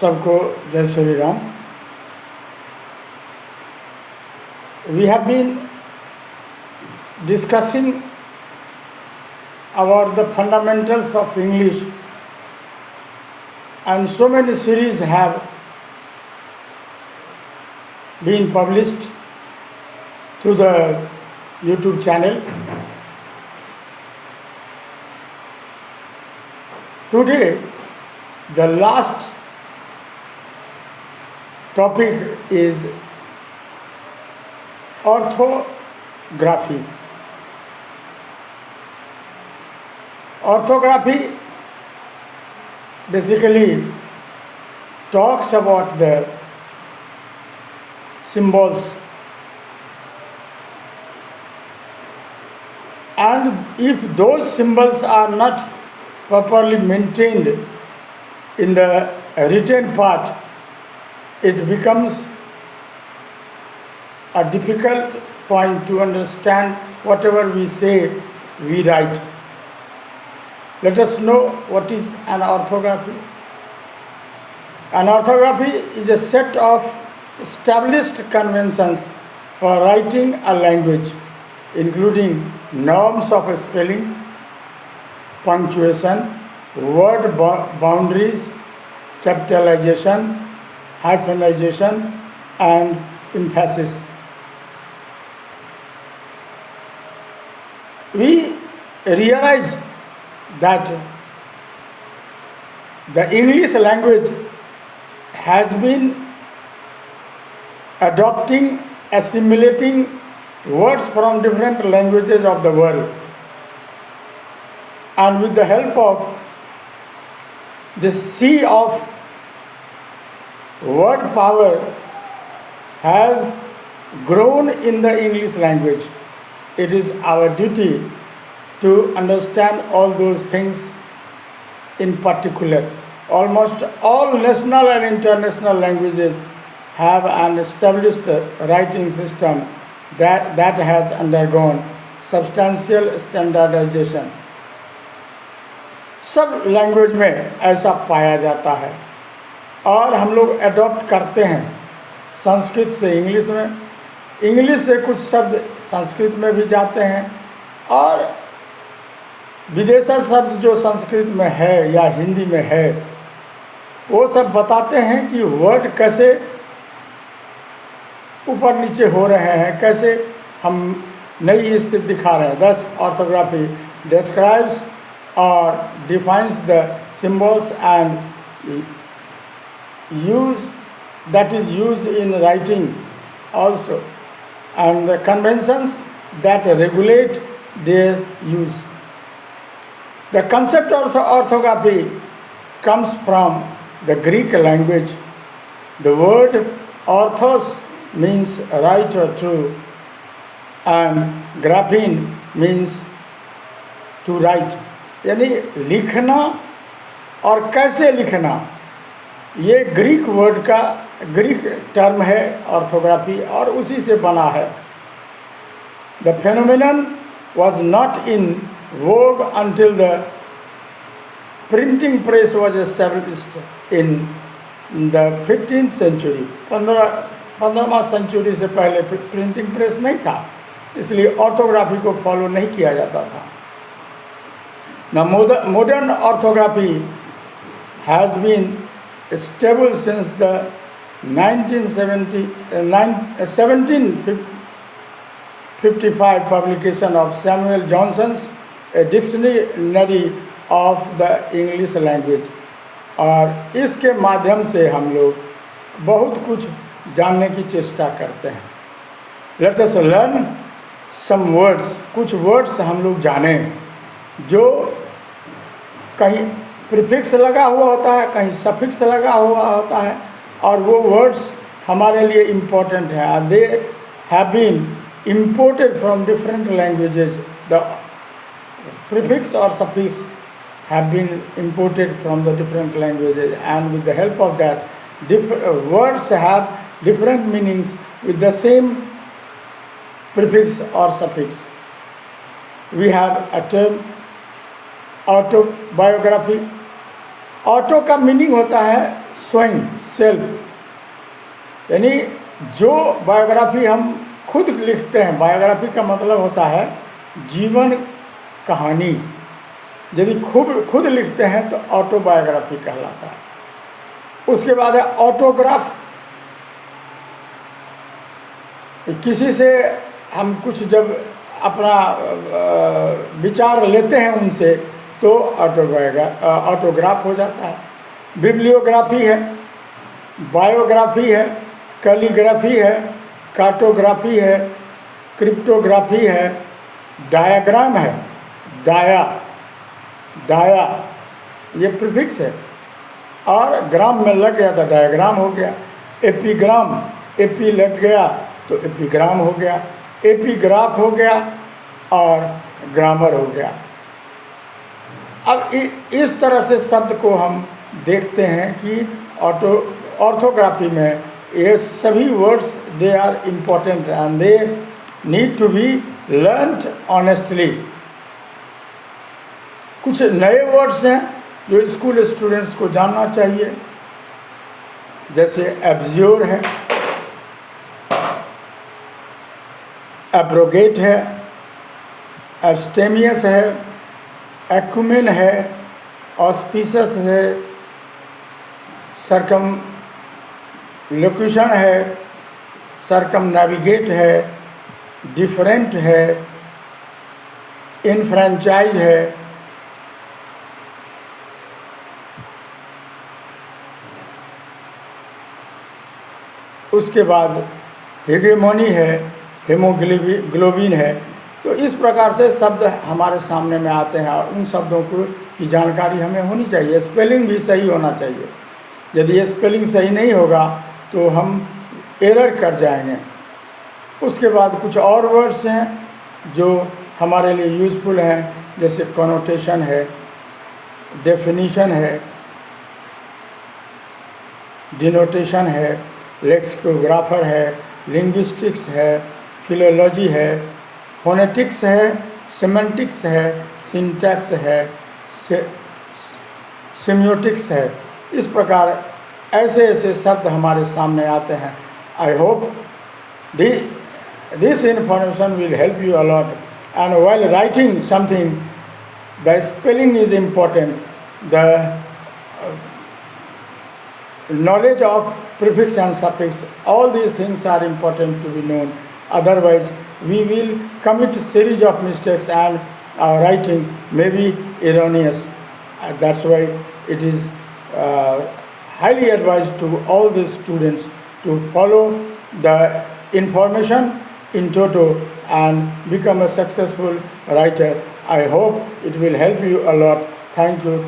सबको जय Shri Ram. We have been discussing about the fundamentals of English, and so many series have been published through the YouTube channel. Today, the last topic is orthography. Orthography basically talks about the symbols, and if those symbols are not properly maintained in the written part, it becomes a difficult point to understand whatever we say, we write. Let us know what is an orthography. An orthography is a set of established conventions for writing a language, including norms of spelling, punctuation, word boundaries, capitalization, hyphenization, and emphasis. We realize that the English language has been adopting, assimilating words from different languages of the world, and with the help of this sea of word power has grown in the English language. It is our duty to understand all those things in particular. Almost all national and international languages have an established writing system that has undergone substantial standardization. सब language में ऐसा पाया जाता है और हम लोग adopt करते हैं, संस्कृत से इंग्लिश में, इंग्लिश से कुछ शब्द संस्कृत में भी जाते हैं, और विदेशी शब्द जो संस्कृत में है या हिंदी में है वो सब बताते हैं कि वर्ड कैसे ऊपर नीचे हो रहे हैं, कैसे हम नई स्थिति दिखा रहे हैं. दस orthography describes or defines the symbols and use that is used in writing also, and the conventions that regulate their use. The concept of orthography comes from the Greek language. The word orthos means right or true, and graphein means to write. यानी लिखना और कैसे लिखना, ये Greek word का Greek term है orthography, और उसी से बना है. The phenomenon was not in vogue until the printing press was established in the 15th century. 15वां सेंचुरी से पहले प्रिंटिंग प्रेस नहीं था, इसलिए ऑर्थोग्राफी को फॉलो नहीं किया जाता था. Now, modern orthography has been stable since the 1755 publication of Samuel Johnson's A Dictionary of the English Language. और इसके माध्यम से हम लोग बहुत कुछ जानने की चेष्टा करते हैं. Let us learn some words. कुछ वर्ड्स हम लोग जानें जो कहीं प्रीफिक्स लगा हुआ होता है, कहीं सफिक्स लगा हुआ होता है, और वो वर्ड्स हमारे लिए इम्पोर्टेंट है. They have been imported from different languages. The prefix और suffix have been imported from the different languages, and with the help of that words have different meanings with the same prefix और suffix. We have a term autobiography. Auto का meaning होता है स्वयं, self, यानी जो biography हम खुद लिखते हैं, बायोग्राफी का मतलब होता है जीवन कहानी। यदि खुद लिखते हैं तो ऑटोबायोग्राफी कहलाता है। उसके बाद है ऑटोग्राफ, किसी से हम कुछ जब अपना विचार लेते हैं उनसे तो ऑटोग्राफ हो जाता है। बिब्लियोग्राफी है, बायोग्राफी है, कैलीग्राफी है, कार्टोग्राफी है, क्रिप्टोग्राफी है, डायाग्राम है, डाया ये प्रीफिक्स है, और ग्राम में लग गया तो डायग्राम हो गया। एपीग्राम, एपी लग गया तो एपीग्राम हो गया, एपीग्राफ हो गया और ग्रामर हो गया। अब इस तरह से शब्द को हम देखते हैं कि ऑर्थोग्राफी में ये सभी words they are important and they need to be learned honestly. कुछ नए वर्ड्स हैं जो स्कूल स्टूडेंट्स को जानना चाहिए, जैसे एब्ज्योर है, एब्रोगेट है, एब्स्टेमियस है, एक्यूमेन है, ऑस्पिशस है, सरकम लोक्यूशन है, सरकम नेविगेट है, डिफरेंट है, इनफ्रेंचाइज है, उसके बाद हेगेमोनी है, हेमोग्लोबिन है। तो इस प्रकार से शब्द हमारे सामने में आते हैं और उन शब्दों की जानकारी हमें होनी चाहिए। स्पेलिंग भी सही होना चाहिए। यदि ये स्पेलिंग सही नहीं होगा तो हम एरर कर जाएंगे। उसके बाद कुछ और वर्ड्स हैं जो हमारे लिए यूज़फुल हैं, जैसे कॉनोटेशन है, डेफिनीशन है, डिनोटेशन है, लेक्सिकोग्राफर है, लिंग्विस्टिक्स है, फिलोलॉजी है, फोनेटिक्स है, सेमेंटिक्स है, सिंटैक्स है, सेमियोटिक्स है। इस प्रकार ऐसे ऐसे शब्द हमारे सामने आते हैं। I hope this information will help you a lot, and while writing something the spelling is important, the knowledge of prefix and suffix, all these things are important to be known, otherwise we will commit series of mistakes and our writing may be erroneous. That's why it is highly advised to all the students to follow the information in toto and become a successful writer. I hope it will help you a lot. Thank you.